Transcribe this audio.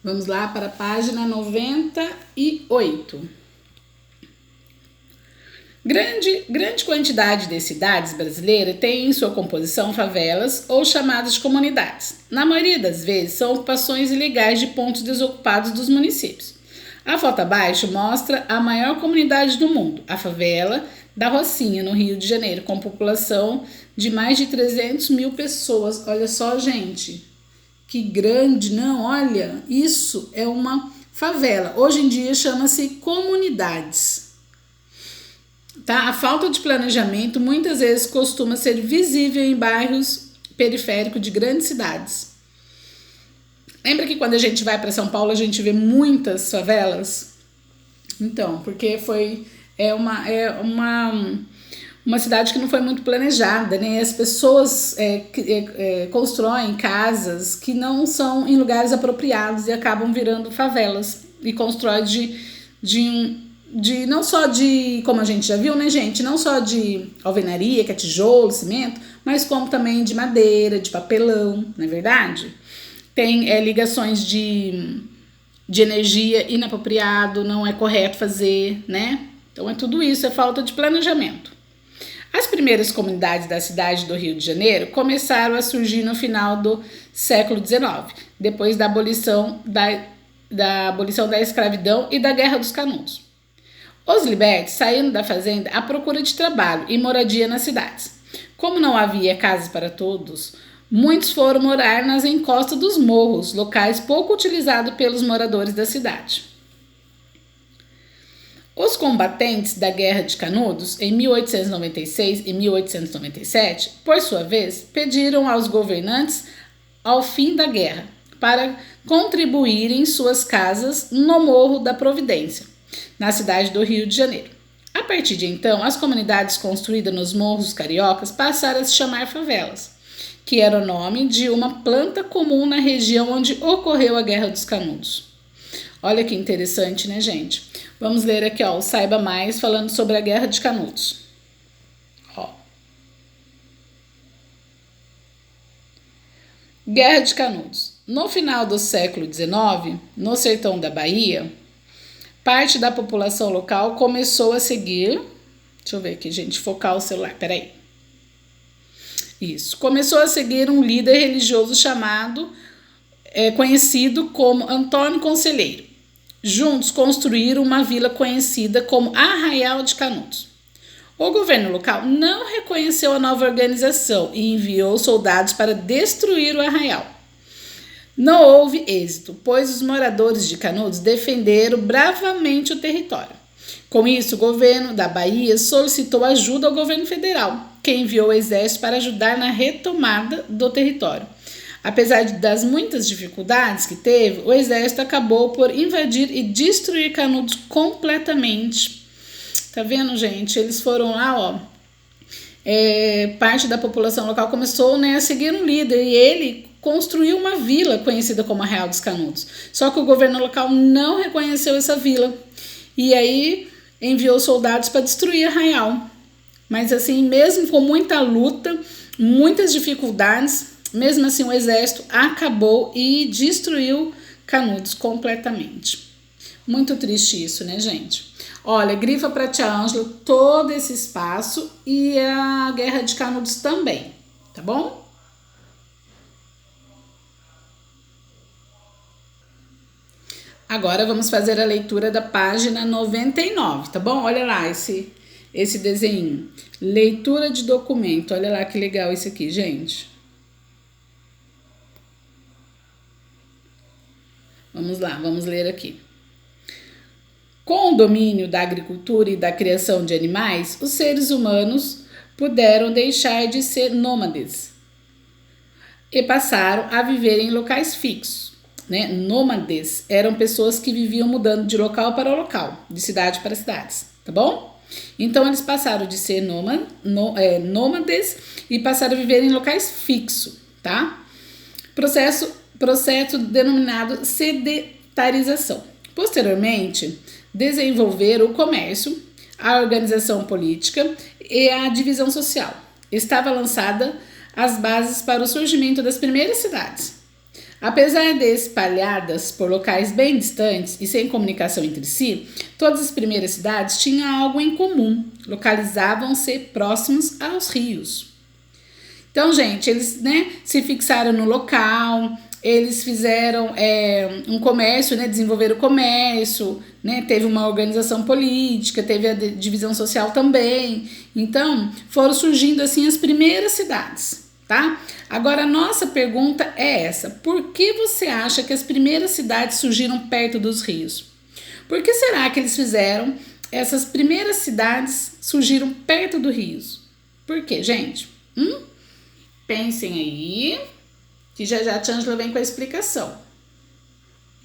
Vamos lá para a página 98. Grande quantidade de cidades brasileiras tem em sua composição favelas ou chamadas de comunidades. Na maioria das vezes, são ocupações ilegais de pontos desocupados dos municípios. A foto abaixo mostra a maior comunidade do mundo, a favela da Rocinha, no Rio de Janeiro, com população de mais de 300 mil pessoas. Olha só, gente, que grande, não? Olha, isso é uma favela. Hoje em dia chama-se comunidades. Tá? A falta de planejamento muitas vezes costuma ser visível em bairros periféricos de grandes cidades. Lembra que quando a gente vai para São Paulo a gente vê muitas favelas? Então, porque é uma cidade que não foi muito planejada, né? As pessoas constroem casas que não são em lugares apropriados e acabam virando favelas e constroem não só de, como a gente já viu, né, gente? Não só de alvenaria, que é tijolo, cimento, mas como também de madeira, de papelão, não é verdade? Tem ligações de energia inapropriado, não é correto fazer, né? Então tudo isso, é falta de planejamento. As primeiras comunidades da cidade do Rio de Janeiro começaram a surgir no final do século XIX, depois da abolição da escravidão e da Guerra dos Canudos. Os libertos saíram da fazenda à procura de trabalho e moradia nas cidades. Como não havia casas para todos, muitos foram morar nas encostas dos morros, locais pouco utilizados pelos moradores da cidade. Os combatentes da Guerra de Canudos, em 1896 e 1897, por sua vez, pediram aos governantes ao fim da guerra para contribuírem suas casas no Morro da Providência, na cidade do Rio de Janeiro. A partir de então, as comunidades construídas nos morros cariocas passaram a se chamar favelas, que era o nome de uma planta comum na região onde ocorreu a Guerra dos Canudos. Olha que interessante, né, gente? Vamos ler aqui, ó, o Saiba Mais, falando sobre a Guerra de Canudos. Ó. Guerra de Canudos. No final do século XIX, no sertão da Bahia, parte da população local começou a seguir... Deixa eu ver aqui, gente, focar o celular, peraí. Isso. Começou a seguir um líder religioso conhecido como Antônio Conselheiro. Juntos construíram uma vila conhecida como Arraial de Canudos. O governo local não reconheceu a nova organização e enviou soldados para destruir o arraial. Não houve êxito, pois os moradores de Canudos defenderam bravamente o território. Com isso, o governo da Bahia solicitou ajuda ao governo federal, que enviou o exército para ajudar na retomada do território. Apesar das muitas dificuldades que teve, o exército acabou por invadir e destruir Canudos completamente. Tá vendo, gente? Eles foram lá, ó. Parte da população local começou, né, a seguir um líder e ele construiu uma vila conhecida como Arraial dos Canudos. Só que o governo local não reconheceu essa vila e aí enviou soldados para destruir Arraial. Mas assim, mesmo com muita luta, muitas dificuldades, mesmo assim o exército acabou e destruiu Canudos completamente. Muito triste isso, né, gente? Olha, grifa para tia Ângela todo esse espaço e a Guerra de Canudos também, tá bom? Agora vamos fazer a leitura da página 99, tá bom? Olha lá esse desenho. Leitura de documento, olha lá que legal isso aqui, gente. Vamos lá, vamos ler aqui. Com o domínio da agricultura e da criação de animais, os seres humanos puderam deixar de ser nômades e passaram a viver em locais fixos. Né? Nômades eram pessoas que viviam mudando de local para local, de cidade para cidades, tá bom? Então eles passaram de ser nômades e passaram a viver em locais fixos, tá? Processo denominado sedentarização. Posteriormente, desenvolveram o comércio, a organização política e a divisão social. Estava lançada as bases para o surgimento das primeiras cidades. Apesar de espalhadas por locais bem distantes e sem comunicação entre si, todas as primeiras cidades tinham algo em comum, localizavam-se próximos aos rios. Então, gente, eles, se fixaram no local, eles fizeram um comércio, desenvolveram o comércio, teve uma organização política, teve a divisão social também. Então, foram surgindo assim as primeiras cidades, tá? Agora, a nossa pergunta é essa: por que você acha que as primeiras cidades surgiram perto dos rios? Por que será que eles fizeram essas primeiras cidades surgiram perto dos rios? Por quê, gente? Pensem aí, que já a Ângela vem com a explicação.